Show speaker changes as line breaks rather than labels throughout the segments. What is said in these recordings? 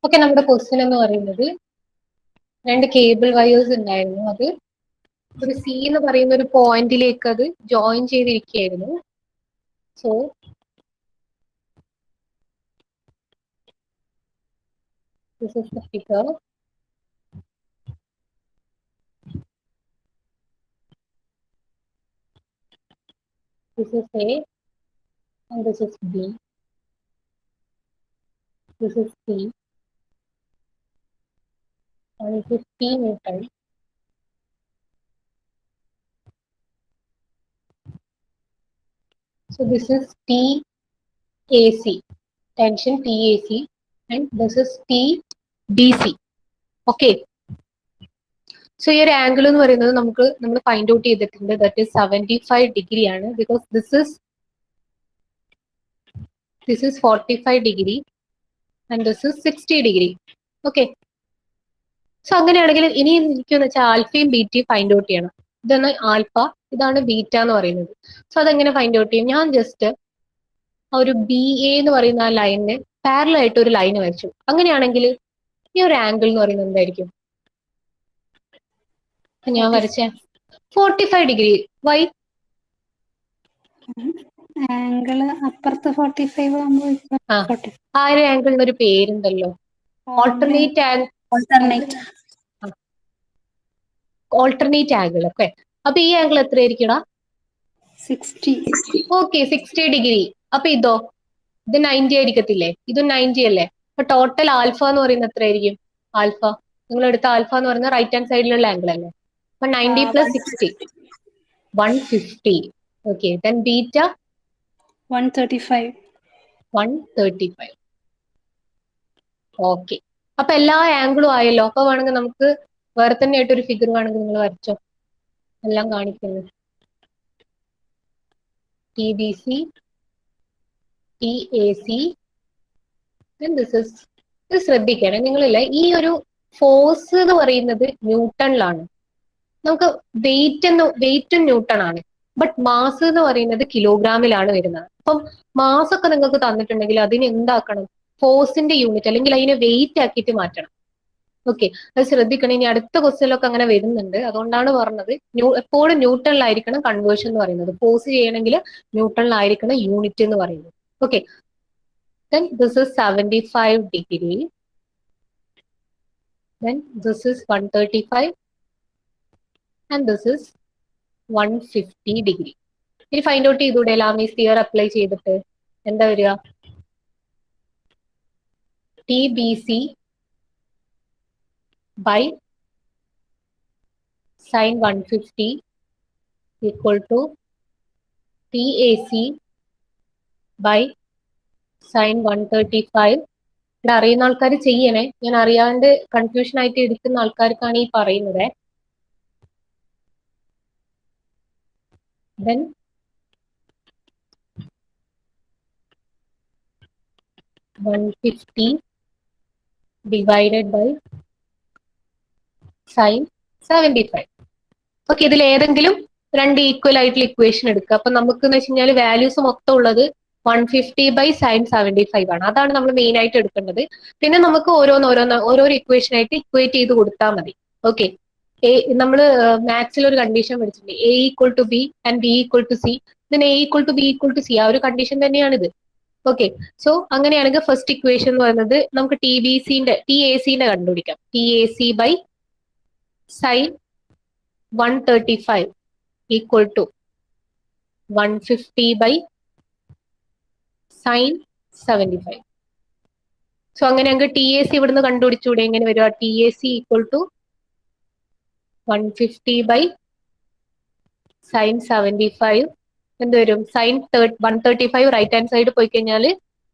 Okay, നമ്മുടെ question എന്ന് പറയുന്നത് രണ്ട് കേബിൾ വയേഴ്സ് ഉണ്ടായിരുന്നു. അത് ഒരു സി എന്ന് പറയുന്ന ഒരു പോയിന്റിലേക്ക് അത് ജോയിൻ ചെയ്തിരിക്കുകയായിരുന്നു. So this is the figure. This is A and this is B. This is C and this is P Newton. So this is TAC, tension TAC, and this is TBC. Okay. So ഈ ഒരു angle എന്ന് പറയുന്നത് നമ്മൾ find out ചെയ്തിട്ടുണ്ട്. That is 75 degree ആണ്. Because this is 45 degree and this is 60 degree. Okay. So അങ്ങനെയാണെങ്കിൽ ഇനി എനിക്കെന്ന് വെച്ചാൽ ആൽഫയും ബീറ്റയും ഫൈൻഡ് ഔട്ട് ചെയ്യണം. ഇതാണ് ആൽഫ, ഇതാണ് ബീറ്റ എന്ന് പറയുന്നത്. സോ അതെങ്ങനെ ഫൈൻഡ് ഔട്ട് ചെയ്യും? ഞാൻ ജസ്റ്റ് ഒരു BA എന്ന് പറയുന്ന ആ ലൈനിന് പാരലൽ ആയിട്ട് ഒരു ലൈൻ വരച്ചു. അങ്ങനെയാണെങ്കിൽ ഈ ഒരു ആംഗിൾ എന്ന് പറയുന്നത് എന്തായിരിക്കും? ഞാൻ വരച്ച 45 ഡിഗ്രി. വൈ?
ആംഗിൾ അപ്പുറത്ത് 45 ആകുമ്പോൾ
ആ ഒരു ആംഗിളിന് ഒരു പേരുണ്ടല്ലോ, ഓൾട്ടർനേറ്റ് ആംഗിൾ. ഓക്കെ, അപ്പൊ ഈ ആംഗിൾ എത്രയായിരിക്കടാ?
60.
Okay, 60 degree. അപ്പൊ ഇത് 90 ആയിരിക്കത്തില്ലേ? ഇതും 90 അല്ലേ? അപ്പൊ ടോട്ടൽ ആൽഫ എന്ന് പറയുന്നത് എത്രയായിരിക്കും? ആൽഫ, നിങ്ങൾ എടുത്ത ആൽഫ എന്ന് പറയുന്നത് റൈറ്റ് ഹാൻഡ് സൈഡിലുള്ള ആംഗിൾ അല്ലേ? അപ്പൊ 90 + 60 150. Okay, then beta 135. ഓക്കെ, അപ്പൊ എല്ലാ ആംഗിളും ആയല്ലോ. അപ്പൊ വേണമെങ്കിൽ നമുക്ക് വേറെ തന്നെ ആയിട്ട് ഒരു ഫിഗർ വേണമെങ്കിൽ നിങ്ങൾ വരച്ചോ. എല്ലാം കാണിക്കുന്നത് TBC, TAC. ഇത് ശ്രദ്ധിക്കണേ നിങ്ങളില്ലേ, ഈ ഒരു ഫോഴ്സ് എന്ന് പറയുന്നത് ന്യൂട്ടണിലാണ്. നമുക്ക് വെയിറ്റും ന്യൂട്ടൺ ആണ്, ബട്ട് മാസ് എന്ന് പറയുന്നത് കിലോഗ്രാമിലാണ് വരുന്നത്. അപ്പം മാസ് ഒക്കെ നിങ്ങൾക്ക് തന്നിട്ടുണ്ടെങ്കിൽ അതിന് എന്താക്കണം? ഫോഴ്സിന്റെ യൂണിറ്റ് അല്ലെങ്കിൽ അതിനെ വെയിറ്റ് ആക്കിയിട്ട് മാറ്റണം. ഓക്കെ, അത് ശ്രദ്ധിക്കണം. ഇനി അടുത്ത ക്വസ്റ്റ്യനിലൊക്കെ അങ്ങനെ വരുന്നുണ്ട്. അതുകൊണ്ടാണ് പറഞ്ഞത് എപ്പോഴും ന്യൂട്ടണിലായിരിക്കണം കൺവേർഷൻ എന്ന് പറയുന്നത്. ഫോഴ്സ് ചെയ്യണമെങ്കിൽ ന്യൂട്ടണിലായിരിക്കണം യൂണിറ്റ് എന്ന് പറയുന്നത്. Okay, then this is 75 degree, then this is 135 and this is 150 degree. ഇനി ഫൈൻഡ് ഔട്ട് ചെയ്തൂടെ ലാമീസ് തിയർ അപ്ലൈ ചെയ്തിട്ട്? എന്താ വരിക? TBC by sin 150 equal to TAC by sin 135. ഇവിടെ അറിയുന്ന ആൾക്കാർ ചെയ്യണേ. ഞാൻ അറിയാണ്ട് കൺഫ്യൂഷൻ ആയിട്ട് എടുക്കുന്ന ആൾക്കാർക്കാണ് ഈ പറയുന്നത്. Then 150 divided by sin 75. Okay, ഇതിൽ ഏതെങ്കിലും രണ്ട് ഈക്വൽ ആയിട്ടുള്ള ഇക്വേഷൻ എടുക്കുക. അപ്പൊ നമുക്ക് എന്ന് വെച്ച് കഴിഞ്ഞാൽ വാല്യൂസ് മൊത്തം ഉള്ളത് 150 by sin 75 ആണ്. അതാണ് നമ്മൾ മെയിൻ ആയിട്ട് എടുക്കേണ്ടത്. പിന്നെ നമുക്ക് ഓരോ ഇക്വേഷൻ ആയിട്ട് ഇക്വേറ്റ് ചെയ്ത് കൊടുത്താൽ മതി. ഓക്കെ, നമ്മൾ മാത്സിൽ ഒരു കണ്ടീഷൻ പഠിച്ചിട്ടുണ്ട്, A = B and B = C. ഇതിന് A = B = C ആ ഒരു കണ്ടീഷൻ തന്നെയാണിത്. ഓക്കെ, സോ അങ്ങനെയാണെങ്കിൽ ഫസ്റ്റ് ഇക്വേഷൻ എന്ന് പറയുന്നത് നമുക്ക് TAC കണ്ടുപിടിക്കാം. TAC by sin 135 equal to 150 by sin 75. So അങ്ങനെയാണെങ്കിൽ TAC ഇവിടുന്ന് കണ്ടുപിടിച്ചൂടെ? എങ്ങനെ വരിക? TAC equal to 150 by sin 75. എന്ത് വരും? sin 135 റൈറ്റ് ഹാൻഡ് സൈഡ് പോയി കഴിഞ്ഞാൽ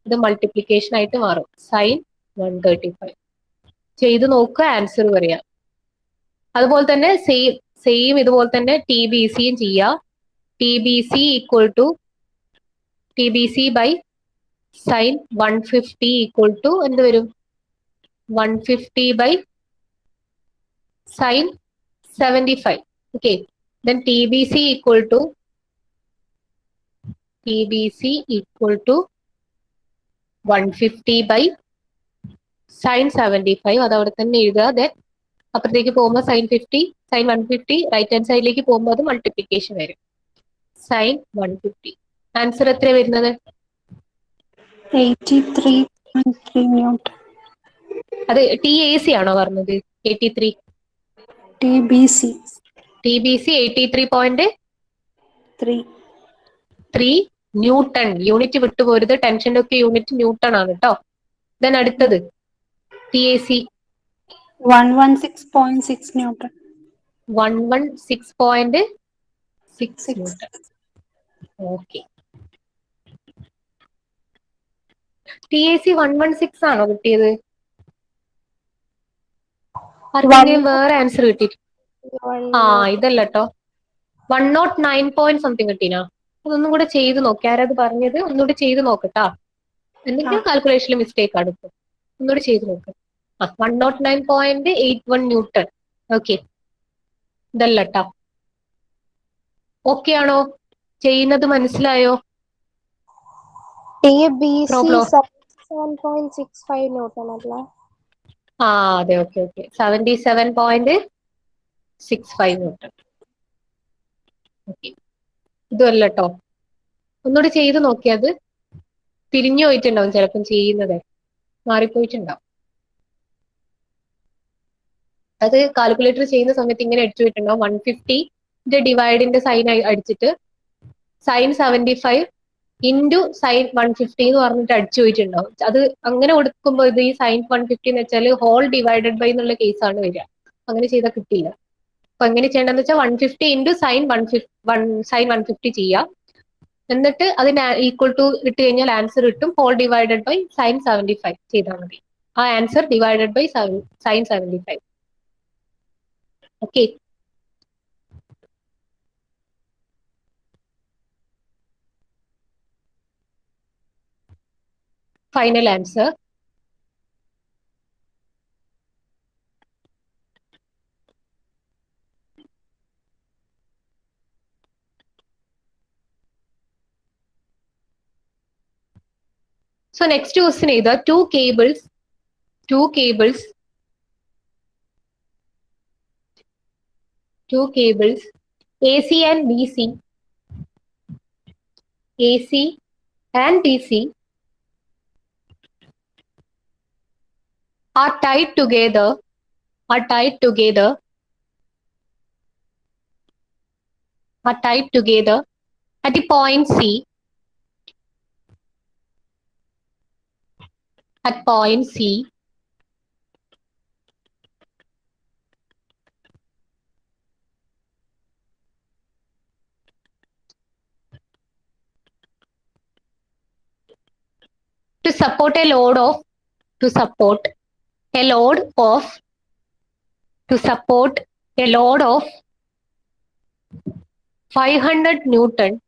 ഇത് മൾട്ടിപ്ലിക്കേഷൻ ആയിട്ട് മാറും. sin 135 ചെയ്ത് നോക്കുക, ആൻസർ പറയാം. അതുപോലെ തന്നെ സെയിം ഇതുപോലെ തന്നെ TBCയും ചെയ്യുക. TBC equal to TBC by sine 150 equal to എന്ത് വരും? 150 by sin 75. Okay. Then TBC equal to 150 by sin 75. അതവിടെ തന്നെ എഴുതുക. Then അപ്പുറത്തേക്ക് പോകുമ്പോൾ sin 50, sin 150 റൈറ്റ് ഹാൻഡ് സൈഡിലേക്ക് പോകുമ്പോൾ അത് മൾട്ടിപ്ലിക്കേഷൻ വരും. sin 150. ആൻസർ എത്ര വരുന്നത്?
83.3 ന്യൂട്ടൺ.
അത് TAC ആണോ പറഞ്ഞത്? 83.
TBC
TBC 83.3 newton. യൂണിറ്റ് വിട്ടുപോരുത്. ടെൻഷന്റെ ഒക്കെ യൂണിറ്റ് ന്യൂട്ടൺ ആണ് കേട്ടോ. ദെൻ അടുത്തത് TAC
116.6 newton.
116.6 newton. Okay. TAC 116 ആണോ കിട്ടിയത്? ആർക്കെങ്കിലും വേറെ ആൻസർ കിട്ടിയിട്ട്? ഇതല്ല കേട്ടോ. 109 പോയിന്റ് സംതിങ് കിട്ടീനാ? അതൊന്നും കൂടെ ചെയ്ത് നോക്കി. ആരത് പറഞ്ഞത്? ഒന്നുകൂടി ചെയ്ത് നോക്കട്ടാ. എന്തെങ്കിലും കാൽക്കുലേഷനിൽ മിസ്റ്റേക്ക് ആണ്. ഒന്നുകൂടി ചെയ്ത് നോക്ക്. 109.81 ന്യൂട്ടൺ. ഓക്കെ. ഇതല്ല കേട്ടോ. ഓക്കെ ആണോ? ചെയ്യുന്നത് മനസ്സിലായോ?
TBC 77.65 ന്യൂട്ടൺ അല്ലേ?
അതെ. ഓക്കെ. 77.65 ന്യൂട്ടൺ. ഓക്കെ. ഇതുമല്ല കേട്ടോ. ഒന്നുകൂടി ചെയ്ത് നോക്കിയത് തിരിഞ്ഞു പോയിട്ടുണ്ടാവും. ചിലപ്പം ചെയ്യുന്നത് മാറിപ്പോയിട്ടുണ്ടാവും. അത് കാൽക്കുലേറ്റർ ചെയ്യുന്ന സമയത്ത് ഇങ്ങനെ അടിച്ചു പോയിട്ടുണ്ടാവും. 150 ഡിവൈഡിന്റെ സൈൻ അടിച്ചിട്ട് സൈൻ 75 ഇൻറ്റു സൈൻ 150 എന്ന് പറഞ്ഞിട്ട് അടിച്ചു പോയിട്ടുണ്ടാവും. അത് അങ്ങനെ കൊടുക്കുമ്പോൾ ഇത് ഈ സൈൻ 150 എന്ന് വെച്ചാൽ ഹോൾ ഡിവൈഡഡ് ബൈ എന്നുള്ള കേസാണ് വരിക. അങ്ങനെ ചെയ്താൽ കിട്ടില്ല. അപ്പൊ എങ്ങനെ ചെയ്യേണ്ടതെന്ന് വെച്ചാൽ 150 ഇൻറ്റു സൈൻ 150 ചെയ്യാം. എന്നിട്ട് അതിന് ഈക്വൽ ടു ഇട്ട് കഴിഞ്ഞാൽ ആൻസർ കിട്ടും. ഹോൾ ഡിവൈഡഡ് ബൈ സൈൻ 75 ചെയ്താൽ മതി. ആ answer divided by sine 75. Okay. Final answer So next question is two cables AC and DC are tied together at the point C. To support a load of 500 Newton.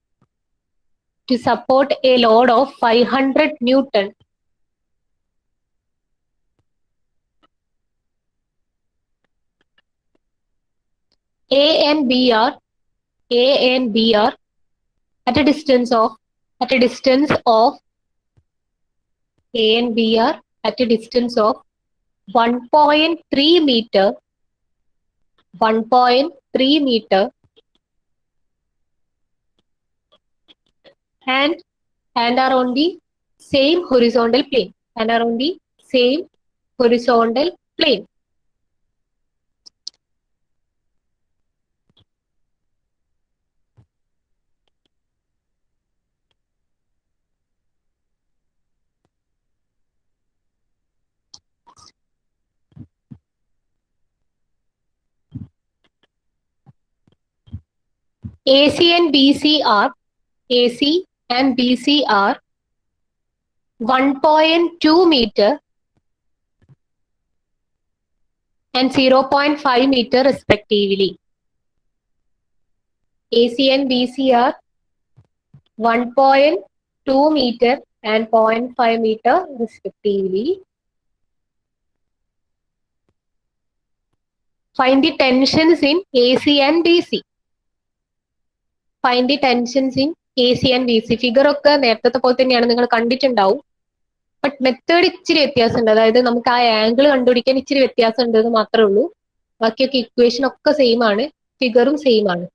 To support a load of 500 Newton. A and B are at a distance of 1.3 meter and are on the same horizontal plane. AC and BC are 1.2 meter and 0.5 meter respectively. AC and BC are 1.2 meter and 0.5 meter respectively. Find the tensions in AC and DC. Find the tensions in AC and DC. Figure ഒക്കെ നേരത്തെ പോലെ തന്നെയാണ്, നിങ്ങൾ കണ്ടിട്ടുണ്ടാവും. But method ഇച്ചിരി വ്യത്യാസമുണ്ട്. അതായത് നമുക്ക് ആ ആംഗിൾ കണ്ടുപിടിക്കാൻ ഇച്ചിരി വ്യത്യാസം ഉണ്ട് എന്ന് മാത്രമേ ഉള്ളൂ. ബാക്കിയൊക്കെ ഇക്വേഷൻ ഒക്കെ സെയിം ആണ്, ഫിഗറും സെയിം ആണ്.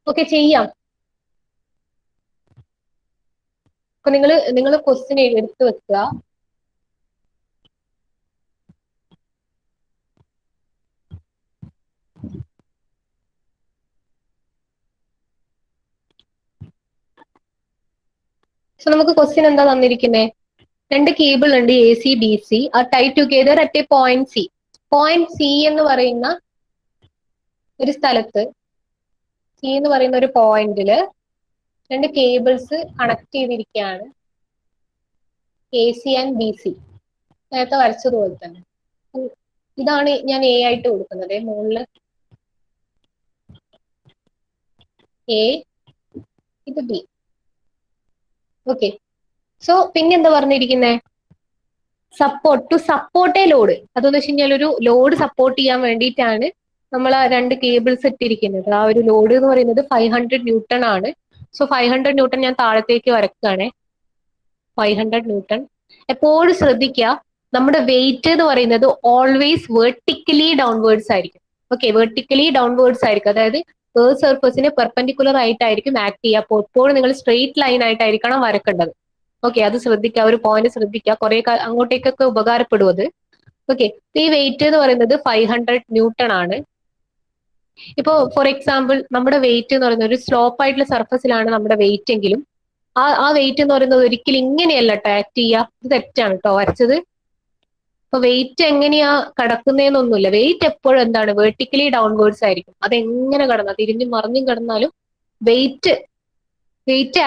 ഓക്കെ, ചെയ്യാം. അപ്പൊ നിങ്ങൾ ക്വസ്റ്റ്യൻ എടുത്ത് വെക്കുക. സോ നമുക്ക് ക്വസ്റ്റ്യൻ എന്താ തന്നിരിക്കുന്നത്? രണ്ട് കേബിൾ ഉണ്ട്, എ സി ഡി സി, ആ tie together at a point C. Point C എന്ന് പറയുന്ന ഒരു സ്ഥലത്ത്, സി എന്ന് പറയുന്ന ഒരു പോയിന്റില് രണ്ട് കേബിൾസ് കണക്ട് ചെയ്തിരിക്കുകയാണ്, A C and B C. നേരത്തെ വരച്ചതുപോലെ തന്നെ. ഇതാണ് ഞാൻ എ ആയിട്ട് കൊടുക്കുന്നത്, മുകളില് എ, ഇത് ബി. ഓക്കെ, സോ പിന്നെ എന്താ പറഞ്ഞിരിക്കുന്നത്? To support a load. അതെന്ന് വെച്ച് കഴിഞ്ഞാൽ ഒരു ലോഡ് സപ്പോർട്ട് ചെയ്യാൻ വേണ്ടിയിട്ടാണ് നമ്മൾ ആ രണ്ട് കേബിൾസ് ഇട്ടിരിക്കുന്നത്. ആ ഒരു ലോഡ് എന്ന് പറയുന്നത് 500 ന്യൂട്ടൺ ആണ്. സോ 500 ന്യൂട്ടൺ ഞാൻ താഴത്തേക്ക് വരക്കുകയാണ്. 500 ന്യൂട്ടൺ. എപ്പോഴും ശ്രദ്ധിക്കുക, നമ്മുടെ വെയിറ്റ് എന്ന് പറയുന്നത് ഓൾവേസ് വെർട്ടിക്കലി ഡൗൺവേർഡ്സ് ആയിരിക്കും. ഓക്കെ, വെർട്ടിക്കലി ഡൗൺവേർഡ്സ് ആയിരിക്കും. അതായത് സർഫസിന് പെർപെൻഡിക്കുലർ ആയിട്ടായിരിക്കും ആക്ട് ചെയ്യുക. അപ്പോൾ എപ്പോഴും നിങ്ങൾ സ്ട്രെയിറ്റ് ലൈൻ ആയിട്ടായിരിക്കണം വരക്കേണ്ടത്. ഓക്കെ, അത് ശ്രദ്ധിക്കുക, ഒരു പോയിന്റ് ശ്രദ്ധിക്കുക. കുറെ അങ്ങോട്ടേക്കൊക്കെ ഉപകാരപ്പെടും അത്. ഓക്കെ, ഈ വെയിറ്റ് എന്ന് പറയുന്നത് 500 ന്യൂട്ടൺ ആണ്. ഇപ്പോ ഫോർ എക്സാമ്പിൾ നമ്മുടെ വെയിറ്റ് എന്ന് പറയുന്നത് ഒരു സ്ലോപ്പ് ആയിട്ടുള്ള സർഫസിലാണ് നമ്മുടെ വെയിറ്റ് എങ്കിലും ആ വെയിറ്റ് എന്ന് പറയുന്നത് ഒരിക്കലും ഇങ്ങനെയല്ല ആക്ട് ചെയ്യുക. ഇത് തെറ്റാണ് കേട്ടോ വരച്ചത്. അപ്പൊ വെയിറ്റ് എങ്ങനെയാ കടക്കുന്നതെന്നൊന്നുമില്ല. വെയിറ്റ് എപ്പോഴും എന്താണ്, വെർട്ടിക്കലി ഡൗൺവേർഡ്സ് ആയിരിക്കും. അതെങ്ങനെ കടന്നാൽ, തിരിഞ്ഞും മറിഞ്ഞും കടന്നാലും വെയിറ്റ്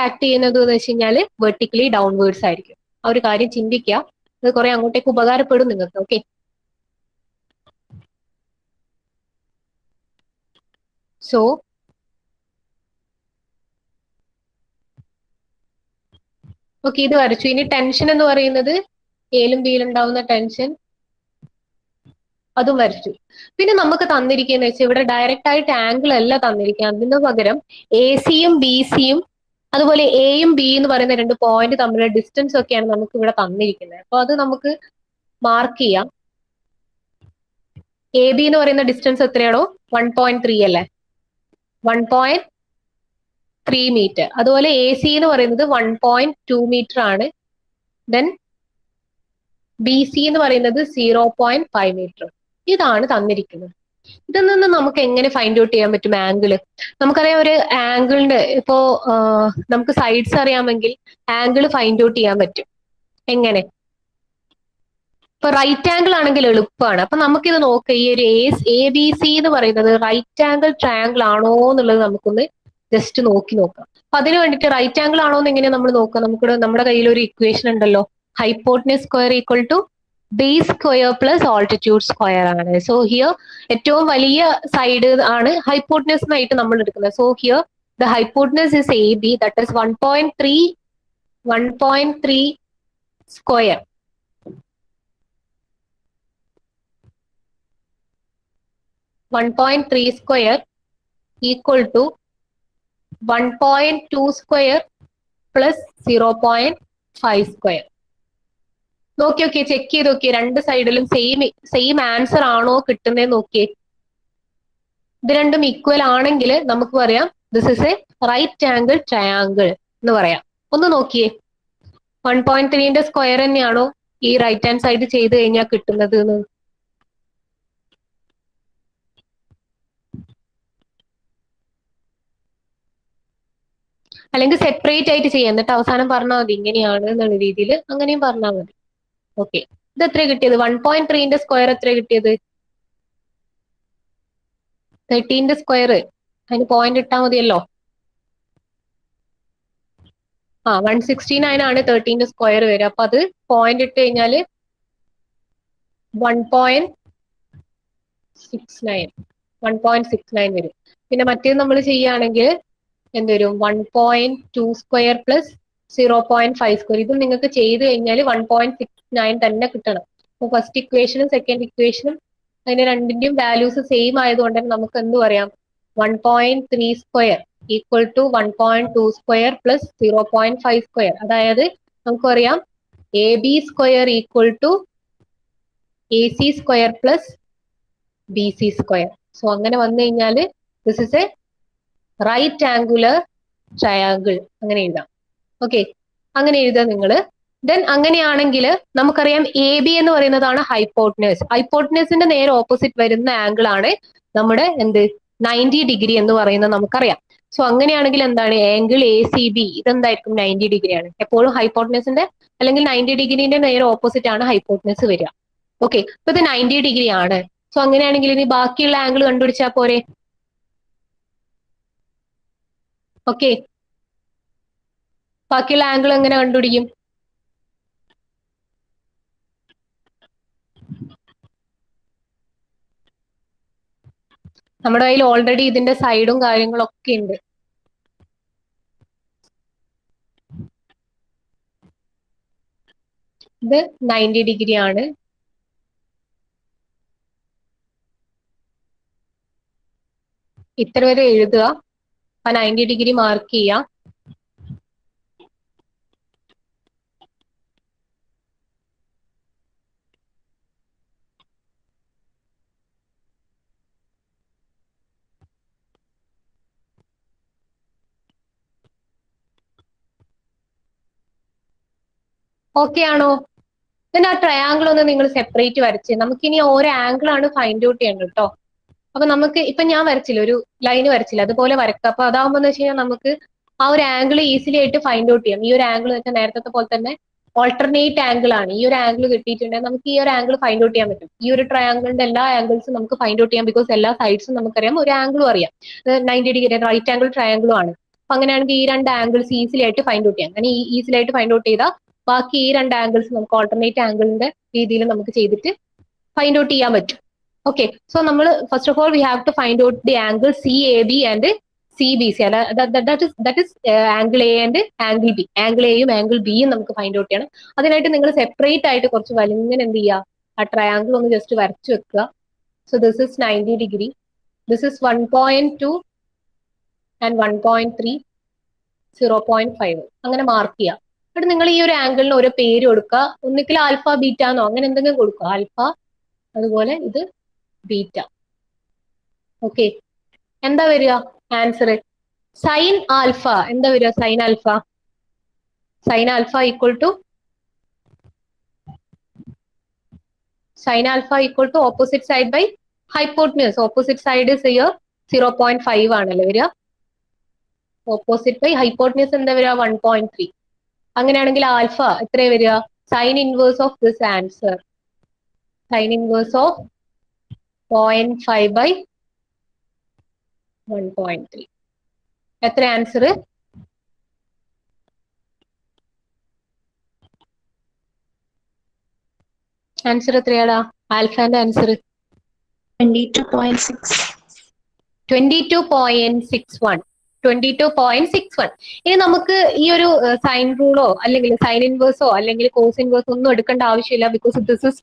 ആക്ട് ചെയ്യുന്നത് എന്ന് വെച്ച് കഴിഞ്ഞാല് വെർട്ടിക്കലി ഡൗൺവേർഡ്സ് ആയിരിക്കും. ആ ഒരു കാര്യം ചിന്തിക്കുക, അത് കുറെ അങ്ങോട്ടേക്ക് ഉപകാരപ്പെടും നിങ്ങൾക്ക്. ഓക്കെ, സോ ഓക്കെ, ഇത് വരച്ചു. ഇനി ടെൻഷൻ എന്ന് പറയുന്നത് എയിലും ബിയിലും ഉണ്ടാവുന്ന ടെൻഷൻ, അതും വരച്ചു. പിന്നെ നമുക്ക് തന്നിരിക്കുന്നത് വെച്ചാൽ ഇവിടെ ഡയറക്റ്റ് ആയിട്ട് ആംഗിൾ അല്ല തന്നിരിക്കുക. അതിന് പകരം എ സിയും ബി സിയും അതുപോലെ എയും ബി എന്ന് പറയുന്ന രണ്ട് പോയിന്റ് തമ്മിലുള്ള ഡിസ്റ്റൻസ് ഒക്കെയാണ് നമുക്ക് ഇവിടെ തന്നിരിക്കുന്നത്. അപ്പൊ അത് നമുക്ക് മാർക്ക് ചെയ്യാം. എ ബി എന്ന് പറയുന്ന ഡിസ്റ്റൻസ് എത്രയാണോ, 1.3 അല്ലേ, 1.3 മീറ്റർ. അതുപോലെ എ സി എന്ന് പറയുന്നത് 1.2 മീറ്റർ ആണ്. ദെൻ ബി സി എന്ന് പറയുന്നത് 0.5 മീറ്റർ. ഇതാണ് തന്നിരിക്കുന്നത്. ഇതിൽ നിന്ന് നമുക്ക് എങ്ങനെ ഫൈൻഡ് ഔട്ട് ചെയ്യാൻ പറ്റും ആംഗിള്? നമുക്കറിയാം, ഒരു ആംഗിളിന്റെ ഇപ്പോ നമുക്ക് സൈഡ്സ് അറിയാമെങ്കിൽ ആംഗിള് ഫൈൻഡ് ഔട്ട് ചെയ്യാൻ പറ്റും. എങ്ങനെ? ഇപ്പൊ റൈറ്റ് ആംഗിൾ ആണെങ്കിൽ എളുപ്പമാണ്. അപ്പൊ നമുക്കിത് നോക്കാം, ഈ ഒരു എ ബി സി എന്ന് പറയുന്നത് റൈറ്റ് ആംഗിൾ ട്രയാംഗിൾ ആണോ എന്നുള്ളത് നമുക്കൊന്ന് ജസ്റ്റ് നോക്കാം. അപ്പൊ അതിന് വേണ്ടിയിട്ട് റൈറ്റ് ആംഗിൾ ആണോ എന്ന് എങ്ങനെ നമ്മൾ നോക്കാം? നമ്മുടെ കയ്യിൽ ഒരു ഇക്വേഷൻ ഉണ്ടല്ലോ, hypotenuse square equal to base square plus altitude square ആണ്. സോ ഹിയർ ഏറ്റവും വലിയ സൈഡ് ആണ് ഹൈപ്പോട്ടനസ് ആയിട്ട് നമ്മൾ എടുക്കുന്നത്. So here the hypotenuse is A B, that is 1.3 square. 1.3 square equal to 1.2 square plus 0.5 square. നോക്കി ചെക്ക് ചെയ്ത് നോക്കിയേ, രണ്ട് സൈഡിലും സെയിം ആൻസർ ആണോ കിട്ടുന്നത് നോക്കിയേ. ഇത് രണ്ടും ഈക്വൽ ആണെങ്കിൽ നമുക്ക് പറയാം this is a right angle triangle എന്ന് പറയാം. ഒന്ന് നോക്കിയേ, 1.3ന്റെ സ്ക്വയർ തന്നെയാണോ ഈ റൈറ്റ് ഹാൻഡ് സൈഡ് ചെയ്ത് കഴിഞ്ഞാൽ കിട്ടുന്നത് എന്ന്. അല്ലെങ്കിൽ സെപ്പറേറ്റ് ആയിട്ട് ചെയ്യാം, എന്നിട്ട് അവസാനം പറഞ്ഞാൽ മതി ഇങ്ങനെയാണ് എന്നുള്ള രീതിയിൽ, അങ്ങനെയും പറഞ്ഞാൽ മതി. ഓക്കെ, ഇത് എത്ര കിട്ടിയത്? 1.3ന്റെ സ്ക്വയർ എത്ര കിട്ടിയത്? 13ന്റെ സ്ക്വയർ, അതിന് പോയിന്റ് ഇട്ടാൽ മതിയല്ലോ. 169 ആണ് 13ന്റെ സ്ക്വയർ വരിക. അപ്പൊ അത് പോയിന്റ് ഇട്ട് കഴിഞ്ഞാല് 1.69 വരും. പിന്നെ മറ്റേത് നമ്മൾ ചെയ്യുകയാണെങ്കിൽ എന്ത് വരും 1.2 സ്ക്വയർ പ്ലസ് 0.5 സ്ക്വയർ. ഇത് നിങ്ങൾക്ക് ചെയ്ത് കഴിഞ്ഞാൽ 1.69 തന്നെ കിട്ടണം. അപ്പൊ ഫസ്റ്റ് ഇക്വേഷനും സെക്കൻഡ് ഇക്വേഷനും അതിന് രണ്ടിന്റെയും വാല്യൂസ് സെയിം ആയതുകൊണ്ട് തന്നെ നമുക്ക് എന്ത് പറയാം 1.3 square equal to 1.2 square plus 0.5 square. അതായത് നമുക്കറിയാം A B square equal to A C square plus B C square. So അങ്ങനെ വന്നു കഴിഞ്ഞാൽ this is a right angular triangle അങ്ങനെ എഴുതാം. ഓക്കെ, അങ്ങനെ എഴുതാം നിങ്ങൾ. ദെൻ അങ്ങനെയാണെങ്കിൽ നമുക്കറിയാം എ ബി എന്ന് പറയുന്നതാണ് ഹൈപ്പോട്ടനേഴ്സ്. ഹൈപ്പോട്ടനേഴ്സിന്റെ നേരെ ഓപ്പോസിറ്റ് വരുന്ന ആംഗിൾ ആണ് നമ്മുടെ എന്ത് 90 ഡിഗ്രി എന്ന് പറയുന്നത് നമുക്കറിയാം. സോ അങ്ങനെയാണെങ്കിൽ എന്താണ് ആംഗിൾ എ സി ബി ഇതെന്തായിരിക്കും 90 ഡിഗ്രി ആണ്. എപ്പോഴും ഹൈപ്പോട്ടനേഴ്സിന്റെ അല്ലെങ്കിൽ 90 ഡിഗ്രിന്റെ നേരെ ഓപ്പോസിറ്റ് ആണ് ഹൈപ്പോട്ടനേഴ്സ് വരിക. ഓക്കെ, അപ്പൊ ഇത് 90 ഡിഗ്രി ആണ്. സോ അങ്ങനെയാണെങ്കിൽ ഇനി ബാക്കിയുള്ള ആംഗിൾ കണ്ടുപിടിച്ചാൽ പോരെ. ഓക്കെ, ബാക്കിയുള്ള ആംഗിൾ എങ്ങനെ കണ്ടുപിടിക്കും? നമ്മുടെ കയ്യിൽ ഓൾറെഡി ഇതിന്റെ സൈഡും കാര്യങ്ങളും ഒക്കെ ഉണ്ട്. ഇത് 90 ഡിഗ്രി ആണ്. ഇത്ര വരെ എഴുതുക. ആ 90 ഡിഗ്രി മാർക്ക് ചെയ്യാം. ഓക്കെ ആണോ? then ആ ട്രയാങ്കിൾ ഒന്ന് നിങ്ങൾ സെപ്പറേറ്റ് വരച്ച് നമുക്കിനി ഓരോ ആംഗിൾ ആണ് ഫൈൻഡ് ഔട്ട് ചെയ്യേണ്ടത് കേട്ടോ. അപ്പൊ നമുക്ക് ഇപ്പൊ ഞാൻ വരച്ചില്ല, ഒരു ലൈൻ വരച്ചില്ല, അതുപോലെ വരക്കുക. അപ്പൊ അതാവുമ്പോ എന്ന് വെച്ച് കഴിഞ്ഞാൽ നമുക്ക് ആ ഒരു ആംഗിൾ ഈസിലി ആയിട്ട് ഫൈൻഡ് ഔട്ട് ചെയ്യാം. ഈ ഒരു ആംഗിൾ വെച്ചാൽ നേരത്തെ പോലെ തന്നെ ഓൾട്ടർനേറ്റ് ആംഗിൾ ആണ്. ഈ ഒരു ആംഗിൾ കിട്ടിയിട്ടുണ്ടെങ്കിൽ നമുക്ക് ഈ ഒരു ആംഗിൾ ഫൈൻഡ് ഔട്ട് ചെയ്യാൻ പറ്റും. ഈ ഒരു ട്രയാങ്കിളിന്റെ എല്ലാ ആംഗിൾസും നമുക്ക് ഫൈൻഡ് ഔട്ട് ചെയ്യാം. ബിക്കോസ് എല്ലാ സൈഡ്സും നമുക്കറിയാം, ഒരു ആംഗിളും അറിയാം. 90 ഡിഗ്രി റൈറ്റ് ആംഗിൾ ട്രയാങ്കിളും ആണ്. അപ്പൊ അങ്ങനെയാണെങ്കിൽ ഈ രണ്ട് ആംഗിൾസ് ഈസിലി ആയിട്ട് ഫൈൻഡ് ഔട്ട് ചെയ്യാം. അങ്ങനെ ഈസിലി ആയിട്ട് ഫൈൻഡ് ഔട്ട് ചെയ്താൽ ബാക്കി ഈ രണ്ട് ആംഗിൾസ് നമുക്ക് ഓൾട്ടർനേറ്റ് ആംഗിളിന്റെ രീതിയിൽ നമുക്ക് ചെയ്തിട്ട് ഫൈൻഡ് ഔട്ട് ചെയ്യാൻ പറ്റും. ഓക്കെ, സോ നമ്മൾ first of all we have to find out the angle C A B and C B C. That is angle A and angle B. Angle എയും angle ബിയും നമുക്ക് find out ചെയ്യണം. അതിനായിട്ട് നിങ്ങൾ separate ആയിട്ട് കുറച്ച് വലിങ്ങനെ എന്ത് ചെയ്യുക, ആ ട്രയാങ്കിൾ ഒന്ന് ജസ്റ്റ് വരച്ചു വെക്കുക. So this is 90 degree, this is 1.2 and 1.3, 0.5 അങ്ങനെ മാർക്ക് ചെയ്യുക. എന്നിട്ട് നിങ്ങൾ ഈ ഒരു ആംഗിളിന് ഓരോ പേര് കൊടുക്കുക. ഒന്നിക്കൽ ആൽഫ ബീറ്റ എന്നോ അങ്ങനെ എന്തെങ്കിലും കൊടുക്കുക. ആൽഫ, അതുപോലെ ഇത് ബീറ്റ. ഓക്കെ, എന്താ വരിക ആൻസർ? Sign alpha. എന്താ വരിക sine alpha? Sine alpha equal to opposite side by hypotenuse. Opposite side is here 0.5 ആണല്ലോ വരിക. ഓപ്പോസിറ്റ് ബൈ ഹൈപ്പോട്ടന്യൂസ് എന്താ വരിക 1.3. അങ്ങനെയാണെങ്കിൽ ആൽഫ എത്ര വരിക? Sine inverse of this answer, sine inverse of 0.5 by 1.3. എത്ര ആൻസർ? ആൻസർ എത്രയാടാ ആൽഫാന്റെ ആൻസർ?
22.6.
22.61. 22.61. ഇനി നമുക്ക് ഈ ഒരു സൈൻ റൂളോ അല്ലെങ്കിൽ സൈൻ ഇൻവേഴ്സോ അല്ലെങ്കിൽ കോസ് ഇൻവേഴ്സോ ഒന്നും എടുക്കേണ്ട ആവശ്യമില്ല. ബിക്കോസ് ദിസ് ഇസ്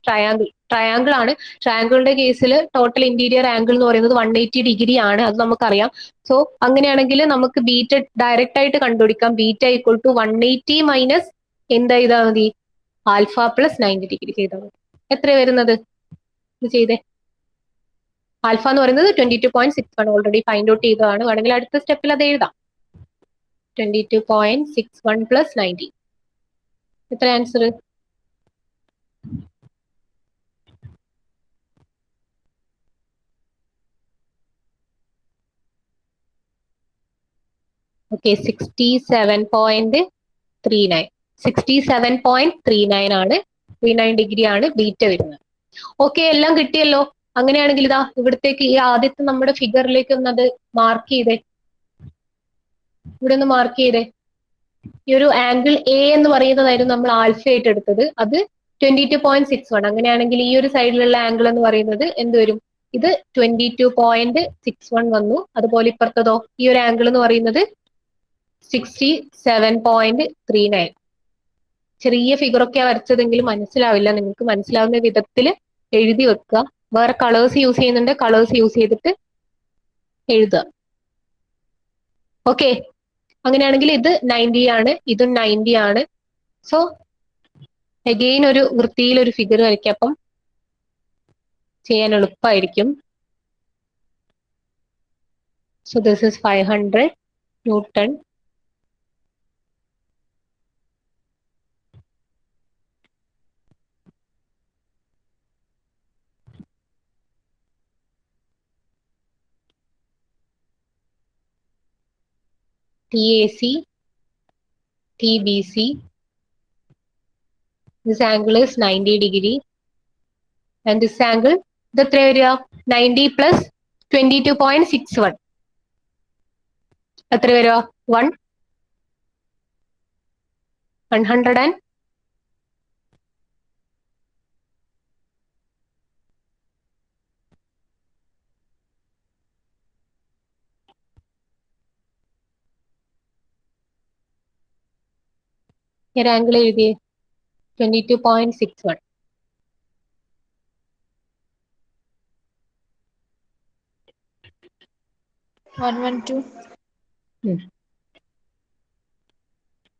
ട്രയാങ്കിൾ ആണ്. ട്രയാങ്കിളിന്റെ കേസിൽ ടോട്ടൽ ഇന്റീരിയർ ആംഗിൾ എന്ന് പറയുന്നത് 180 ഡിഗ്രി ആണ്, അത് നമുക്കറിയാം. സോ അങ്ങനെയാണെങ്കിൽ നമുക്ക് ബീറ്റ ഡയറക്റ്റ് ആയിട്ട് കണ്ടുപിടിക്കാം. ബീറ്റ ഈക്വൽ ടു 180 മൈനസ് എന്താ ചെയ്താൽ മതി? ആൽഫ പ്ലസ് 90 ഡിഗ്രി ചെയ്താൽ മതി. എത്ര വരുന്നത്? ഇത് ചെയ്തേ. ആൽഫ എന്ന് പറയുന്നത് 22.61 ഓൾറെഡി ഫൈൻഡ് ഔട്ട് ചെയ്തതാണ്. വേണമെങ്കിൽ അടുത്ത സ്റ്റെപ്പിൽ അത് എഴുതാം. 22.61 പ്ലസ് 90. എത്ര ആൻസർ? ഓക്കെ, 67.39. 67.39 ആണ്, 39 ഡിഗ്രി ആണ് ബീറ്റ വരുന്നത്. ഓക്കെ, എല്ലാം കിട്ടിയല്ലോ. അങ്ങനെയാണെങ്കിൽ ഇതാ ഇവിടത്തേക്ക് ഈ ആദ്യത്തെ നമ്മുടെ ഫിഗറിലേക്ക് ഒന്ന് അത് മാർക്ക് ചെയ്തേ. ഇവിടെ ഒന്ന് മാർക്ക് ചെയ്തേ. ഈ ഒരു ആംഗിൾ എ എന്ന് പറയുന്നതായിരുന്നു നമ്മൾ ആൽഫ ആയിട്ട് എടുത്തത്. അത് 22.61. അങ്ങനെയാണെങ്കിൽ ഈ ഒരു സൈഡിലുള്ള ആംഗിൾ എന്ന് പറയുന്നത് എന്ത് വരും? ഇത് 22.61 വന്നു. അതുപോലെ ഇപ്പുറത്തതോ ഈ ഒരു ആംഗിൾ എന്ന് പറയുന്നത് 67.39. ചെറിയ ഫിഗറൊക്കെ വരച്ചതെങ്കിലും മനസ്സിലാവില്ല, നിങ്ങൾക്ക് മനസ്സിലാവുന്ന വിധത്തിൽ എഴുതി വെക്കുക. വേറെ കളേഴ്സ് യൂസ് ചെയ്യുന്നുണ്ട്, കളേഴ്സ് യൂസ് ചെയ്തിട്ട് എഴുതുക. ഓക്കെ, അങ്ങനെയാണെങ്കിൽ ഇത് 90 ആണ്, ഇതും 90 ആണ്. സോ അഗെയിൻ ഒരു വൃത്തിയിൽ ഒരു ഫിഗർ വരയ്ക്കാം, അപ്പം ചെയ്യാൻ എളുപ്പമായിരിക്കും. So this is 500 newton. TAC, TBC. This angle is 90 degree. And this angle, ഇത് എത്ര വരിക? 90 plus 22.61. എത്ര വരിക? 100 ഒരു ആംഗിൾ എഴുതിയേ 22.61.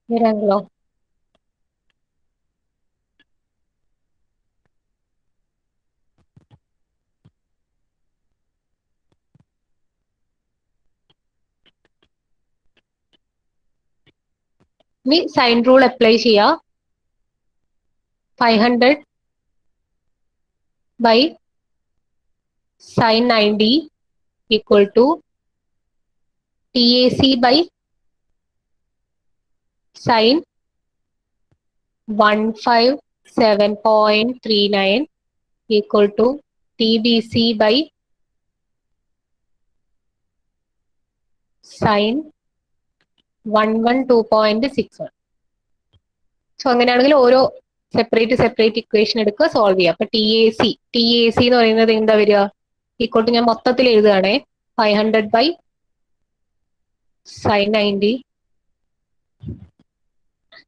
ഒരു ആംഗിളോ? ഇനി സൈൻ റൂൾ അപ്ലൈ ചെയ്യുക. 500 by sin 90 equal to TAC by sin 157.39 equal to TBC by sin 112.61. So അങ്ങനെയാണെങ്കിൽ ഓരോ സെപ്പറേറ്റ് ഇക്വേഷൻ എടുക്കുക, സോൾവ് ചെയ്യുക. അപ്പൊ ടി എ സി എന്ന് പറയുന്നത് എന്താ വരിക? ഈക്വൽ ടു, ഞാൻ മൊത്തത്തിൽ എഴുതുകയാണേ, 500 by sin 90.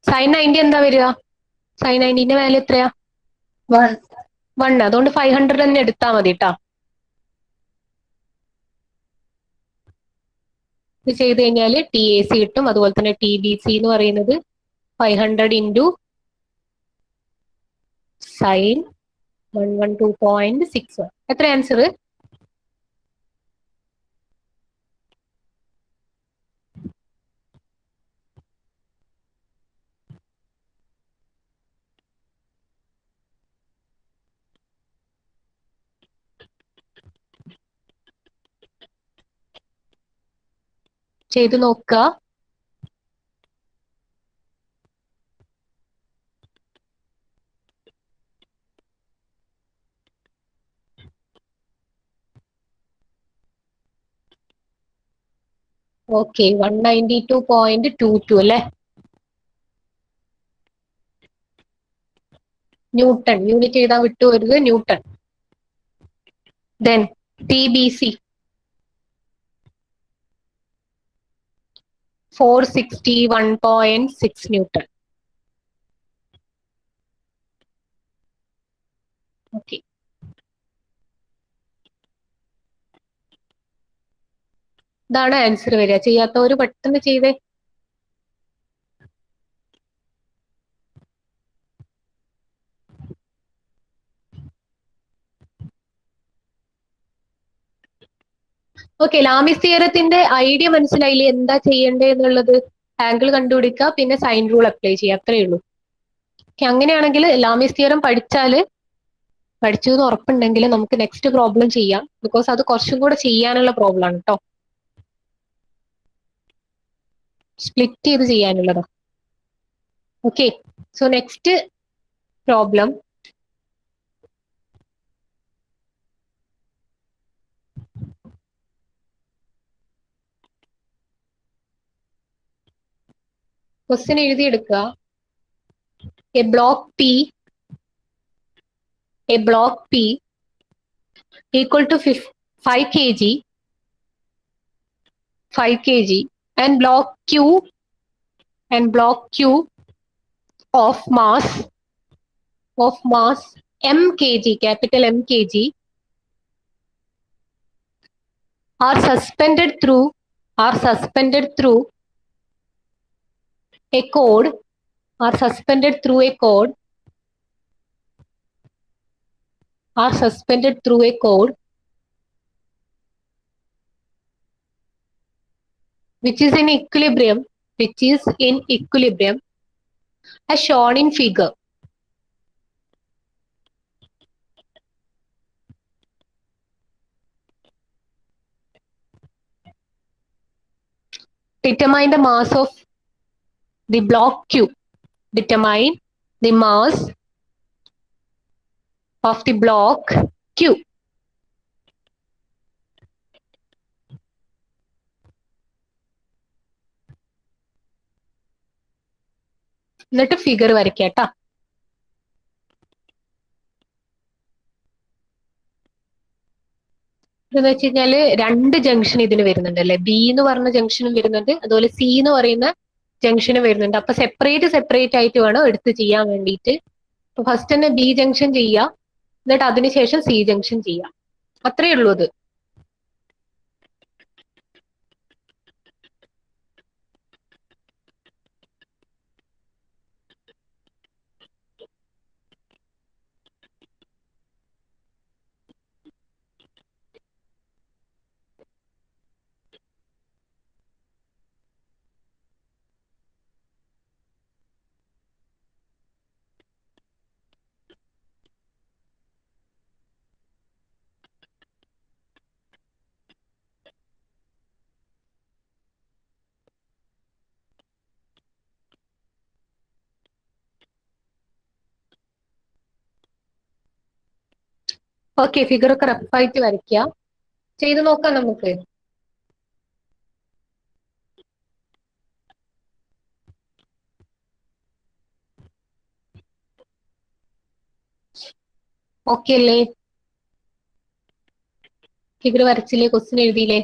sin 90 എന്താ വരിക? sin 90ന്റെ വാല്യൂ എത്രയാ? 1. അതുകൊണ്ട് 500 തന്നെ എടുത്താൽ മതി കേട്ടോ. ഇത് ചെയ്ത് കഴിഞ്ഞാൽ ടി എ സി കിട്ടും. അതുപോലെ തന്നെ ടി ബി സി എന്ന് പറയുന്നത് 500 ഇൻറ്റു സൈൻ 112.61. എത്ര ആൻസർ? ചെയ്തു നോക്കുക. ഓക്കെ, 192.22 അല്ലേ? ന്യൂട്ടൺ, യൂണിറ്റ് എഴുതാൻ വിട്ടുപോരുത്, newton. Then TBC 461.6 newton. Okay, ഇതാണ് ആൻസർ വരിക. ചെയ്യാത്തവര് പെട്ടെന്ന് ചെയ്തേ. ഓക്കെ, ലാമിസ് തിയറത്തിന്റെ ഐഡിയ മനസ്സിലായില്ലേ? എന്താ ചെയ്യേണ്ടത് എന്നുള്ളത്? ആംഗിൾ കണ്ടുപിടിക്കുക, പിന്നെ സൈൻ റൂൾ അപ്ലൈ ചെയ്യുക, അത്രയേ ഉള്ളൂ. അങ്ങനെയാണെങ്കിൽ ലാമിസ് തിയറം പഠിച്ചു എന്ന് ഉറപ്പുണ്ടെങ്കിൽ നമുക്ക് നെക്സ്റ്റ് പ്രോബ്ലം ചെയ്യാം. ബിക്കോസ് അത് കുറച്ചും കൂടെ ചെയ്യാനുള്ള പ്രോബ്ലം ആണ് കേട്ടോ, സ്പ്ലിറ്റ് ചെയ്ത് ചെയ്യാനുള്ളതാ. Okay, so next problem question എഴുതിയെടുക്കുക. A block P equal to 5 kg and block Q and block Q of mass m kg, capital M kg, are suspended through a cord are suspended through a cord which is in equilibrium as shown in figure. Determine the mass of the block Q. Determine the mass of the block Q. എന്നിട്ട് figure വരയ്ക്കാട്ടോ. ഇതെന്ന് വെച്ച് കഴിഞ്ഞാല് 2 junction ഇതിന് വരുന്നുണ്ട് അല്ലെ. B എന്ന് പറഞ്ഞ ജംഗ്ഷനും വരുന്നുണ്ട്, അതുപോലെ സി എന്ന് പറയുന്ന ജംഗ്ഷനും വരുന്നുണ്ട്. അപ്പൊ സെപ്പറേറ്റ് ആയിട്ട് വേണം എടുത്ത് ചെയ്യാൻ വേണ്ടിയിട്ട്. അപ്പൊ ഫസ്റ്റ് തന്നെ ബി ജംഗ്ഷൻ ചെയ്യുക, എന്നിട്ട് അതിനുശേഷം സി ജംഗ്ഷൻ ചെയ്യുക. അത്രയേ ഉള്ളൂ അത്. ഓക്കെ, ഫിഗർ ഒക്കെ റഫായിട്ട് വരയ്ക്കുക. ചെയ്ത് നോക്കാം നമുക്ക്. ഓക്കെ അല്ലേ? ഫിഗർ വരച്ചില്ലേ? ക്വസ്റ്റ്യൻ എഴുതിയില്ലേ?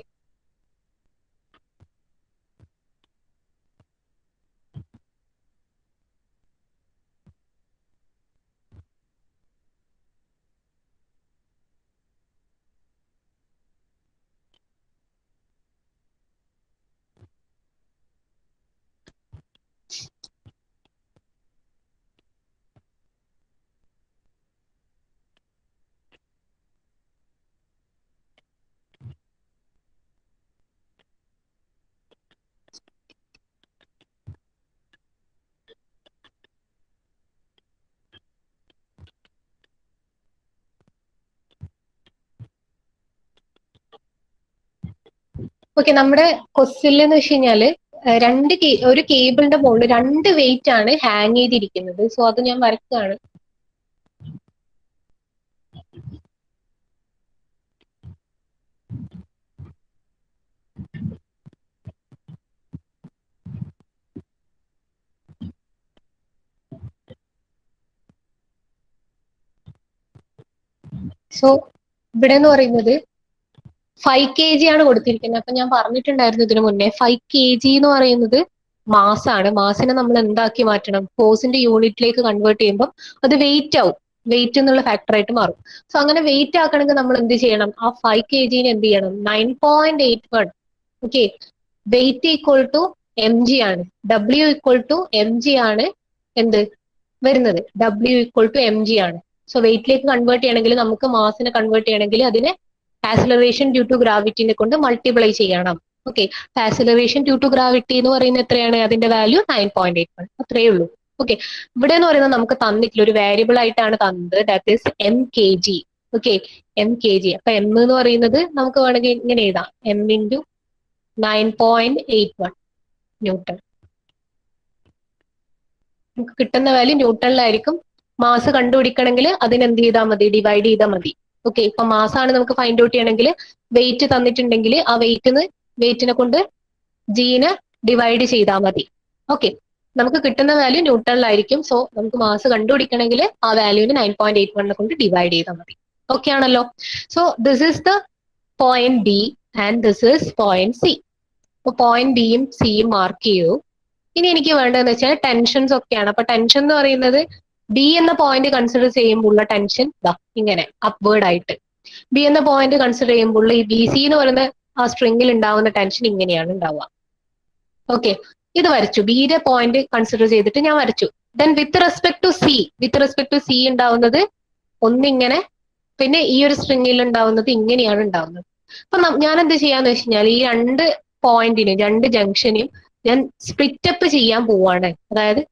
ഓക്കെ, നമ്മുടെ ക്വസ്റ്റ്യനിൽ എന്ന് വെച്ച് കഴിഞ്ഞാല് ഒരു കേബിളിന്റെ മുകളിൽ 2 വെയിറ്റ് ആണ് ഹാങ് ചെയ്തിരിക്കുന്നത്. സോ അത് ഞാൻ വരക്കുകയാണ്. സോ ഇവിടെ എന്ന് പറയുന്നത് 5 kg ആണ് കൊടുത്തിരിക്കുന്നത്. അപ്പൊ ഞാൻ പറഞ്ഞിട്ടുണ്ടായിരുന്നു ഇതിനു മുന്നേ 5 kg എന്ന് പറയുന്നത് മാസാണ്. മാസിനെ നമ്മൾ എന്താക്കി മാറ്റണം? ഫോഴ്സിന്റെ യൂണിറ്റിലേക്ക് കൺവേർട്ട് ചെയ്യുമ്പോൾ അത് വെയിറ്റ് ആവും. വെയിറ്റ് എന്നുള്ള ഫാക്ടറായിട്ട് മാറും. സോ അങ്ങനെ വെയിറ്റ് ആക്കണമെങ്കിൽ നമ്മൾ എന്ത് ചെയ്യണം? ആ 5 kg എന്ത് ചെയ്യണം? 9.81. Okay, weight equal to mg ആണ്. W ഈക്വൽ ടു mg ആണ് എന്ത് വരുന്നത്? W ഈക്വൽ ടു mg ആണ്. സോ വെയിറ്റിലേക്ക് കൺവേർട്ട് ചെയ്യണമെങ്കിൽ, നമുക്ക് മാസിനെ കൺവേർട്ട് ചെയ്യണമെങ്കിൽ അതിനെ ആക്സിലറേഷൻ ഡ്യൂ ടു ഗ്രാവിറ്റിനെ കൊണ്ട് മൾട്ടിപ്ലൈ ചെയ്യണം. Okay, acceleration due to gravity എന്ന് പറയുന്നത് എത്രയാണ്? അതിന്റെ വാല്യൂ 9.81. അത്രയേ ഉള്ളൂ. ഓക്കെ, ഇവിടെ എന്ന് പറയുന്നത് നമുക്ക് തന്നിട്ടില്ല, ഒരു വേരിയബിൾ ആയിട്ടാണ് തന്നത്. That is mkg. Okay, mkg. അപ്പൊ m എന്ന് പറയുന്നത് നമുക്ക് വേണമെങ്കിൽ ഇങ്ങനെ എഴുതാം, m ഇൻറ്റു 9.81 ന്യൂട്ടൺ. നമുക്ക് കിട്ടുന്ന വാല്യൂ ന്യൂട്ടണിലായിരിക്കും. മാസ് കണ്ടുപിടിക്കണമെങ്കിൽ അതിനെന്ത് ചെയ്താൽ മതി? ഡിവൈഡ് ചെയ്താൽ മതി. ഓക്കെ, ഇപ്പൊ മാസാണ് നമുക്ക് ഫൈൻഡ് ഔട്ട് ചെയ്യണമെങ്കിൽ, വെയിറ്റ് തന്നിട്ടുണ്ടെങ്കിൽ ആ വെയിറ്റിനെ കൊണ്ട് ജീനെ ഡിവൈഡ് ചെയ്താൽ മതി. ഓക്കെ, നമുക്ക് കിട്ടുന്ന വാല്യൂ ന്യൂട്ടണിലായിരിക്കും. സോ നമുക്ക് മാസ് കണ്ടുപിടിക്കണമെങ്കിൽ ആ വാല്യൂവിന് 9.81 കൊണ്ട് ഡിവൈഡ് ചെയ്താൽ മതി. ഓക്കെ ആണല്ലോ? So this is the point B and this is point C. അപ്പൊ പോയിന്റ് ബിയും സിയും മാർക്ക് ചെയ്യൂ. ഇനി എനിക്ക് വേണ്ടതെന്ന് വെച്ചാൽ ടെൻഷൻസ് ഒക്കെയാണ്. അപ്പൊ ടെൻഷൻ എന്ന് പറയുന്നത് ബി എന്ന പോയിന്റ് കൺസിഡർ ചെയ്യുമ്പോൾ ഉള്ള ടെൻഷൻ ഇങ്ങനെ അപ്വേർഡ് ആയിട്ട്, ബി എന്ന പോയിന്റ് കൺസിഡർ ചെയ്യുമ്പോൾ ഈ ബി സി എന്ന് പറയുന്ന ആ സ്ട്രിങ്ങിൽ ഉണ്ടാവുന്ന ടെൻഷൻ ഇങ്ങനെയാണ് ഉണ്ടാവുക. ഓക്കെ, ഇത് വരച്ചു, ബിയുടെ പോയിന്റ് കൺസിഡർ ചെയ്തിട്ട് ഞാൻ വരച്ചു. Then with respect to C ഉണ്ടാവുന്നത് ഒന്നിങ്ങനെ, പിന്നെ ഈ ഒരു സ്ട്രിങ്ങിൽ ഉണ്ടാവുന്നത് ഇങ്ങനെയാണ് ഉണ്ടാവുന്നത്. അപ്പൊ ഞാൻ എന്ത് ചെയ്യാന്ന് വെച്ച് കഴിഞ്ഞാൽ ഈ രണ്ട് പോയിന്റിനും രണ്ട് ജംഗ്ഷനെയും ഞാൻ സ്പ്ലിറ്റ് അപ്പ് ചെയ്യാൻ പോവാണ്. അതായത്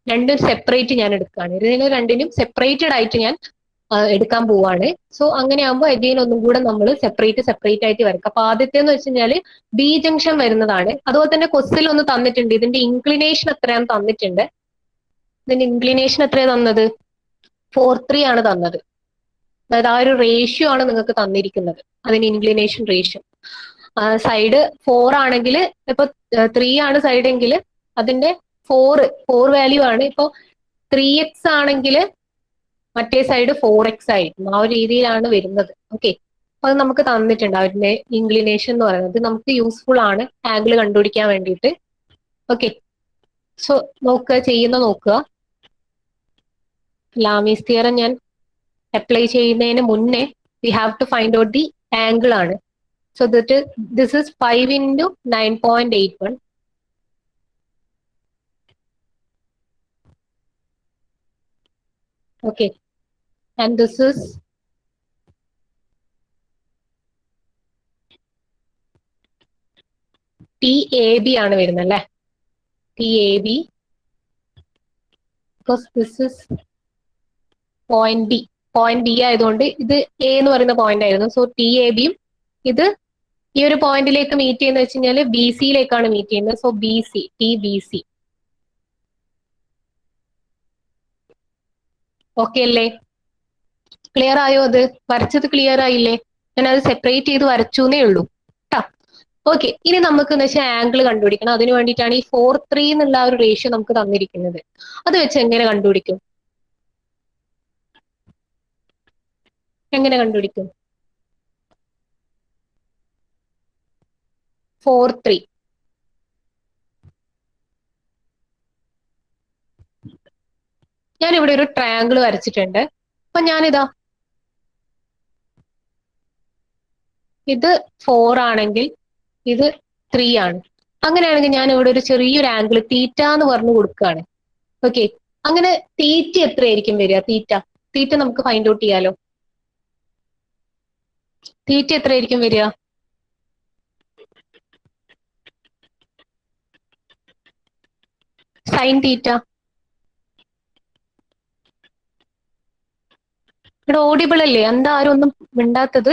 രണ്ടും സെപ്പറേറ്റ് ഞാൻ എടുക്കുകയാണ്. ഇതിന് രണ്ടിനും സെപ്പറേറ്റഡ് ആയിട്ട് ഞാൻ എടുക്കാൻ പോവാണ്. സോ അങ്ങനെ ആകുമ്പോൾ അഗെയിൻ ഒന്നും കൂടെ നമ്മൾ സെപ്പറേറ്റ് ആയിട്ട് വരയ്ക്കും. അപ്പൊ ആദ്യത്തെ എന്ന് വെച്ച് കഴിഞ്ഞാൽ ബി ജംഗ്ഷൻ വരുന്നതാണ്. അതുപോലെ തന്നെ ക്വസ്റ്റിൽ ഒന്ന് തന്നിട്ടുണ്ട്, ഇതിന്റെ ഇൻക്ലിനേഷൻ എത്രയാണെന്ന് തന്നിട്ടുണ്ട്. ഇതിന്റെ ഇൻക്ലിനേഷൻ എത്രയാണ് തന്നത്? 4:3 ആണ് തന്നത്. അതായത് ആ ഒരു റേഷ്യോ ആണ് നിങ്ങൾക്ക് തന്നിരിക്കുന്നത്, അതിന് ഇൻക്ലിനേഷൻ റേഷ്യോ. സൈഡ് 4 ആണെങ്കിൽ, ഇപ്പൊ 3 ആണ് സൈഡ് എങ്കിൽ അതിന്റെ 4 വാല്യൂ ആണ്. ഇപ്പൊ 3x ആണെങ്കിൽ മറ്റേ സൈഡ് 4x ആയിരിക്കും. ആ ഒരു രീതിയിലാണ് വരുന്നത്. ഓക്കെ, അപ്പൊ അത് നമുക്ക് തന്നിട്ടുണ്ട് അതിന്റെ ഇൻക്ലിനേഷൻ എന്ന് പറയുന്നത്. നമുക്ക് യൂസ്ഫുൾ ആണ് ആംഗിൾ കണ്ടുപിടിക്കാൻ വേണ്ടിയിട്ട്. ഓക്കെ, സോ നോക്കുക. ലാമീസ് തിയറം ഞാൻ അപ്ലൈ ചെയ്യുന്നതിന് മുന്നേ we have to find out the angle ആണ്. So this is 5 into 9.81. Okay, and this is TAB ആണ് വരുന്നത് അല്ലേ? TAB, because this is point B ആയതുകൊണ്ട് ഇത് A എന്ന് പറയുന്ന പോയിന്റ് ആയിരുന്നു. സോ TAB യും ഇത് ഈ ഒരു പോയിന്റിലേക്ക് മീറ്റ് ചെയ്യുന്ന വെച്ച് കഴിഞ്ഞാൽ BC യിലേക്കാണ് മീറ്റ് ചെയ്യുന്നത്. So BC, TBC. ഓക്കെ അല്ലേ? ക്ലിയർ ആയോ? അത് വരച്ചത് ക്ലിയർ ആയില്ലേ? ഞാൻ അത് സെപ്പറേറ്റ് ചെയ്ത് വരച്ചു എന്നേ ഉള്ളൂ കേട്ടോ. ഓക്കെ, ഇനി നമുക്ക് എന്ന് വെച്ചാൽ ആംഗിൾ കണ്ടുപിടിക്കണം. അതിന് വേണ്ടിയിട്ടാണ് ഈ 4:3 എന്നുള്ള ഒരു റേഷ്യോ നമുക്ക് തന്നിരിക്കുന്നത്. അത് വെച്ച് എങ്ങനെ കണ്ടുപിടിക്കും? 4:3. ഞാനിവിടെ ഒരു ട്രയാങ്കിൾ വരച്ചിട്ടുണ്ട്. അപ്പൊ ഞാനിതാ ഇത് 4 ആണെങ്കിൽ ഇത് 3 ആണ്. അങ്ങനെയാണെങ്കിൽ ഞാൻ ഇവിടെ ഒരു ചെറിയൊരു ആംഗിൾ തീറ്റ എന്ന് പറഞ്ഞു കൊടുക്കുകയാണ്. ഓക്കെ, അങ്ങനെ തീറ്റ എത്രയായിരിക്കും വരിക? തീറ്റ നമുക്ക് ഫൈൻഡ് ഔട്ട് ചെയ്യാലോ. തീറ്റ എത്രയായിരിക്കും വരിക? Sine theta. ഇവിടെ ഓഡിബിൾ അല്ലേ? എന്താ ആരും ഒന്നും മിണ്ടാത്തത്?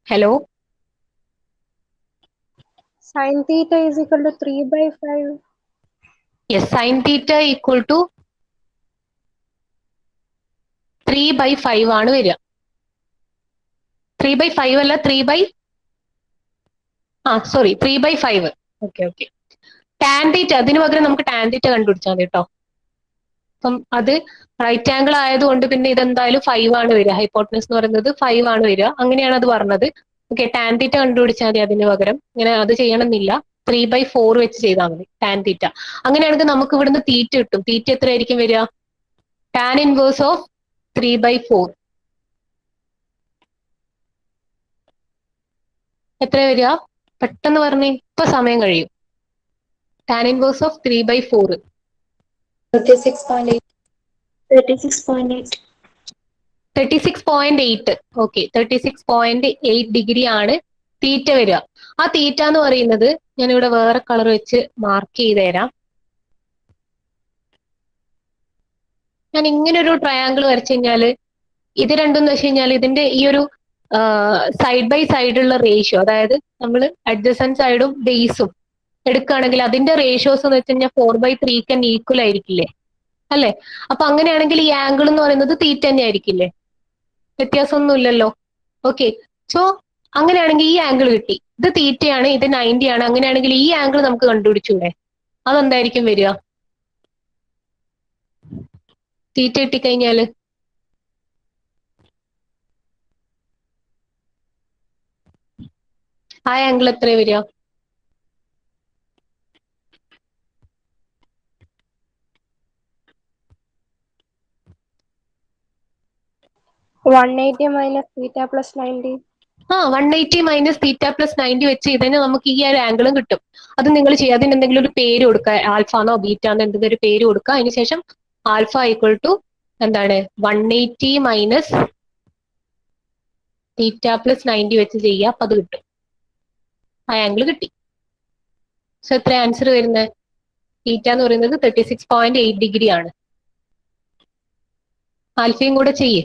Hello,
Sin theta is equal to 3/5.
Yes, sine theta equal to 3/5 ആണ് വരിക. 3/5 അല്ല, 3/5. ഓക്കെ. ടാൻ തീറ്റ, അതിന് പകരം നമുക്ക് ടാൻ തീറ്റ കണ്ടുപിടിച്ചാൽ മതി കേട്ടോ. അപ്പം അത് റൈറ്റ് ആംഗിൾ ആയതുകൊണ്ട് പിന്നെ ഇതെന്തായാലും 5 ആണ് വരിക. ഹൈപ്പോട്ടനസ് എന്ന് പറയുന്നത് 5 ആണ് വരിക. അങ്ങനെയാണ് അത് പറഞ്ഞത്. ഓക്കെ, ടാൻ തീറ്റ കണ്ടുപിടിച്ചാൽ മതി അതിന് പകരം. ഇങ്ങനെ അത് ചെയ്യണമെന്നില്ല, 3/4 വെച്ച് ചെയ്താൽ മതി ടാൻ തീറ്റ. അങ്ങനെയാണെങ്കിൽ നമുക്ക് ഇവിടുന്ന് തീറ്റ കിട്ടും. തീറ്റ എത്രയായിരിക്കും വരിക? ടാൻ ഇൻവേഴ്സ് ഓഫ് 3/4 എത്ര വരിക? പെട്ടെന്ന് പറഞ്ഞേ, ഇപ്പൊ സമയം കഴിയും. Tan inverse of 3/4
36.8.
36.8. Okay, 36.8 degree ആണ് തീറ്റ വരിക. ആ തീറ്റ എന്ന് പറയുന്നത് ഞാനിവിടെ വേറെ കളർ വെച്ച് മാർക്ക് ചെയ്ത് തരാം. ഞാൻ ഇങ്ങനെ ഒരു ട്രയാങ്കിൾ വരച്ചു കഴിഞ്ഞാൽ ഇത് രണ്ടും എന്ന് വെച്ച് കഴിഞ്ഞാൽ ഇതിന്റെ ഈ ഒരു സൈഡ് ബൈ സൈഡുള്ള റേഷ്യോ, അതായത് നമ്മൾ അഡ്ജസന്റ് സൈഡും ബേസും എടുക്കുകയാണെങ്കിൽ അതിന്റെ റേഷ്യോസ് എന്ന് വെച്ച് കഴിഞ്ഞാൽ 4/3 ഈക്വൽ ആയിരിക്കില്ലേ അല്ലെ? അപ്പൊ അങ്ങനെയാണെങ്കിൽ ഈ ആംഗിൾ എന്ന് പറയുന്നത് തീറ്റ തന്നെ ആയിരിക്കില്ലേ? വ്യത്യാസമൊന്നുമില്ലല്ലോ. ഓക്കെ, സോ അങ്ങനെയാണെങ്കിൽ ഈ ആംഗിൾ കിട്ടി. ഇത് തീറ്റയാണ്, ഇത് 90 ആണ്. അങ്ങനെയാണെങ്കിൽ ഈ ആംഗിൾ നമുക്ക് കണ്ടുപിടിച്ചൂടെ? അതെന്തായിരിക്കും വരിക? തീറ്റ കിട്ടിക്കഴിഞ്ഞാല് ആ ആംഗിൾ എത്ര വരിക?
-180 minus theta plus 90.
180 minus theta plus 90 വെച്ച് ഇതിന് നമുക്ക് ഈ ഒരു ആംഗിളും കിട്ടും. അത് നിങ്ങൾ ചെയ്യുക. അതിന് എന്തെങ്കിലും ഒരു പേര് കൊടുക്കുക, ആൽഫാന്നോ ബീറ്റാന്നോ എന്തെങ്കിലും ഒരു പേര് കൊടുക്കുക. അതിനുശേഷം ആൽഫ ഈക്വൽ ടു എന്താണ് 180 മൈനസ് തീറ്റ പ്ലസ് 90 വെച്ച് ചെയ്യുക. അപ്പൊ അത് കിട്ടും, ആ ആംഗിൾ കിട്ടി. സോ എത്ര ആൻസർ വരുന്നത്? തീറ്റ എന്ന് പറയുന്നത് 36.8 ഡിഗ്രി ആണ്. ആൽഫയും കൂടെ ചെയ്യേ.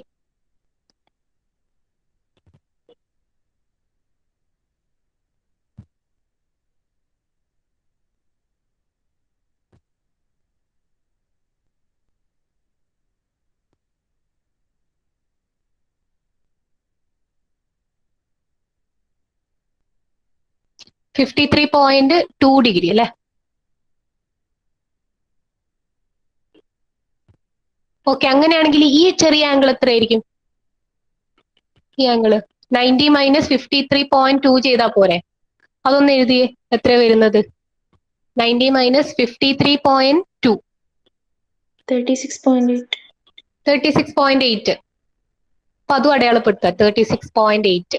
$53.2 ഡിഗ്രി അല്ലെ? ഓക്കെ, അങ്ങനെയാണെങ്കിൽ ഈ ചെറിയ ആംഗിൾ എത്രയായിരിക്കും? ഈ ആംഗിള് 90 മൈനസ് 53.2 ചെയ്താൽ പോരെ? അതൊന്ന് എഴുതിയേ, എത്ര വരുന്നത്? 90 മൈനസ് 53.2
36.8.
36.8. അപ്പൊ അതും അടയാളപ്പെടുത്തുക, 36.8.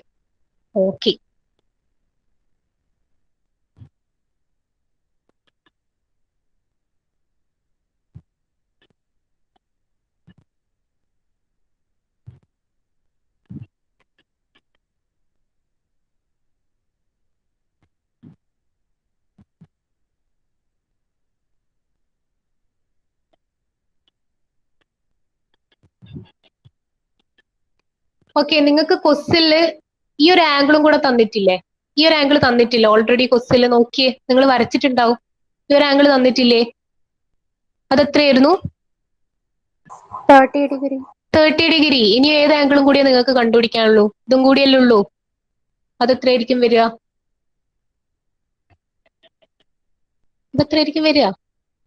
ഓക്കെ. ഓക്കെ, നിങ്ങൾക്ക് ക്വസ്റ്റ്യനില് ഈ ഒരു ആംഗിളും കൂടെ തന്നിട്ടില്ലേ? ഈ ഒരു ആംഗിൾ തന്നിട്ടില്ല ഓൾറെഡി ക്വസ്റ്റ്യനിൽ, നോക്കിയേ, നിങ്ങൾ വരച്ചിട്ടുണ്ടാവും. ഈ ഒരു ആംഗിൾ തന്നിട്ടില്ലേ? അതെത്രയായിരുന്നു?
30 degree.
30 ഡിഗ്രി. ഇനി ഏത് ആംഗിളും കൂടിയേ നിങ്ങൾക്ക് കണ്ടുപിടിക്കാനുള്ളൂ? ഇതും കൂടിയല്ലേ ഉള്ളൂ. അതെത്രയായിരിക്കും വരിക? ഇതെത്രയായിരിക്കും വരിക?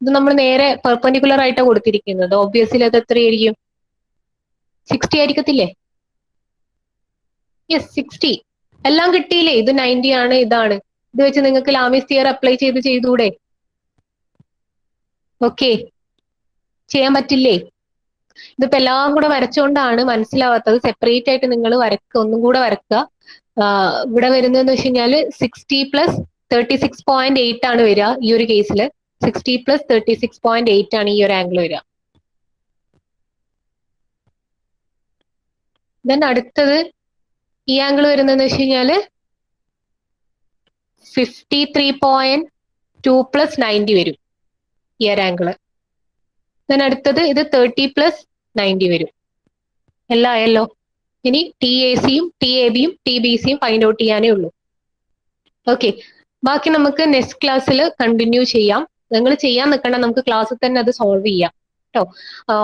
ഇത് നമ്മൾ നേരെ പെർപെൻഡിക്കുലർ ആയിട്ടാണ് കൊടുത്തിരിക്കുന്നത്. ഓബ്വിയസ്ലി അത് എത്രയായിരിക്കും? 60 ആയിരിക്കത്തില്ലേ? യെസ്, 60. എല്ലാം കിട്ടിയില്ലേ? ഇത് 90 ആണ്, ഇതാണ്. ഇത് വെച്ച് നിങ്ങൾക്ക് ലാമിസ് തിയർ അപ്ലൈ ചെയ്തൂടെ? ഓക്കെ, ചെയ്യാൻ പറ്റില്ലേ? ഇതിപ്പോ എല്ലാം കൂടെ വരച്ചുകൊണ്ടാണ് മനസ്സിലാവാത്തത്. സെപ്പറേറ്റ് ആയിട്ട് നിങ്ങൾ വരക്കുക, ഒന്നും കൂടെ വരക്കുക. ഇവിടെ വരുന്നതെന്ന് വെച്ച് കഴിഞ്ഞാൽ 60 പ്ലസ് 36.8 ആണ് വരിക. ഈ ഒരു കേസിൽ 60 പ്ലസ് 36.8 ആണ് ഈ ഒരു ആംഗിൾ വരിക. ദെൻ അടുത്തത് ഈ ആംഗിൾ വരുന്നതെന്ന് വെച്ച് കഴിഞ്ഞാല് 53.2 പ്ലസ് 90 വരും ഈ ഒരു ആംഗിള്. ദെൻ അടുത്തത് ഇത് 30 പ്ലസ് 90 വരും. എല്ലാം ആയല്ലോ. ഇനി ടി എ സിയും ടി എ ബിയും ടി ബി സിയും ഫൈൻഡ് ഔട്ട് ചെയ്യാനേ ഉള്ളൂ. ഓക്കെ, ബാക്കി നമുക്ക് നെക്സ്റ്റ് ക്ലാസ്സിൽ കണ്ടിന്യൂ ചെയ്യാം. നിങ്ങൾ ചെയ്യാൻ നിൽക്കണ്ട, നമുക്ക് ക്ലാസ്സിൽ തന്നെ അത് സോൾവ് ചെയ്യാം കേട്ടോ.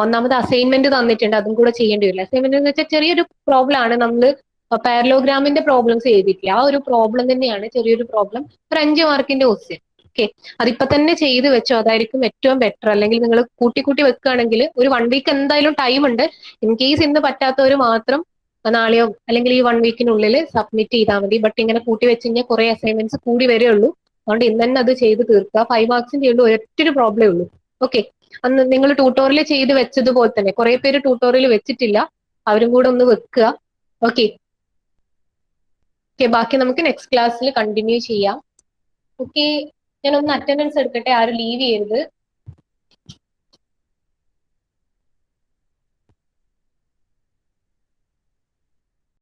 ഒന്നാമത് അസൈൻമെന്റ് തന്നിട്ടുണ്ട്, അതും കൂടെ ചെയ്യേണ്ടി വരില്ല. അസൈൻമെന്റ് എന്ന് വെച്ചാൽ ചെറിയൊരു പ്രോബ്ലം ആണ്. നമ്മൾ പാരലോഗ്രാമിന്റെ പ്രോബ്ലംസ് ചെയ്തിട്ടില്ല, ആ ഒരു പ്രോബ്ലം തന്നെയാണ്, ചെറിയൊരു പ്രോബ്ലം, ഒരു 5 മാർക്കിന്റെ ക്വസ്റ്റ്യൻ. ഓക്കെ, അതിപ്പോ തന്നെ ചെയ്ത് വെച്ചോ, അതായിരിക്കും ഏറ്റവും ബെറ്റർ. അല്ലെങ്കിൽ നിങ്ങൾ കൂട്ടി വെക്കുകയാണെങ്കിൽ ഒരു 1 വീക്ക് എന്തായാലും ടൈം ഉണ്ട്. ഇൻ കേസ് ഇന്ന് പറ്റാത്തവർ മാത്രം നാളെയോ അല്ലെങ്കിൽ ഈ 1 വീക്കിനുള്ളിൽ സബ്മിറ്റ് ചെയ്താൽ മതി. ബട്ട് ഇങ്ങനെ കൂട്ടി വെച്ച് കഴിഞ്ഞാൽ കുറെ അസൈൻമെന്റ്സ് കൂടി വരെയുള്ളൂ. അതുകൊണ്ട് ഇന്ന് തന്നെ അത് ചെയ്ത് തീർക്കുക. 5 മാർക്സിന്റെ ഉള്ളൂ, ഒരൊറ്റൊരു പ്രോബ്ലമേ ഉള്ളൂ. ഓക്കെ, അന്ന് നിങ്ങൾ ട്യൂട്ടോറിയൽ ചെയ്ത് വെച്ചതുപോലെ തന്നെ കുറെ പേര് ട്യൂട്ടോറിയൽ വെച്ചിട്ടില്ല, അവരും കൂടെ ഒന്ന് വെക്കുക. ഓക്കെ, ബാക്കി നമുക്ക് നെക്സ്റ്റ് ക്ലാസ്സിൽ കണ്ടിന്യൂ ചെയ്യാം. ഓക്കെ, ഞാനൊന്ന് അറ്റൻഡൻസ് എടുക്കട്ടെ, ആരും ലീവ് ചെയ്യരുത്.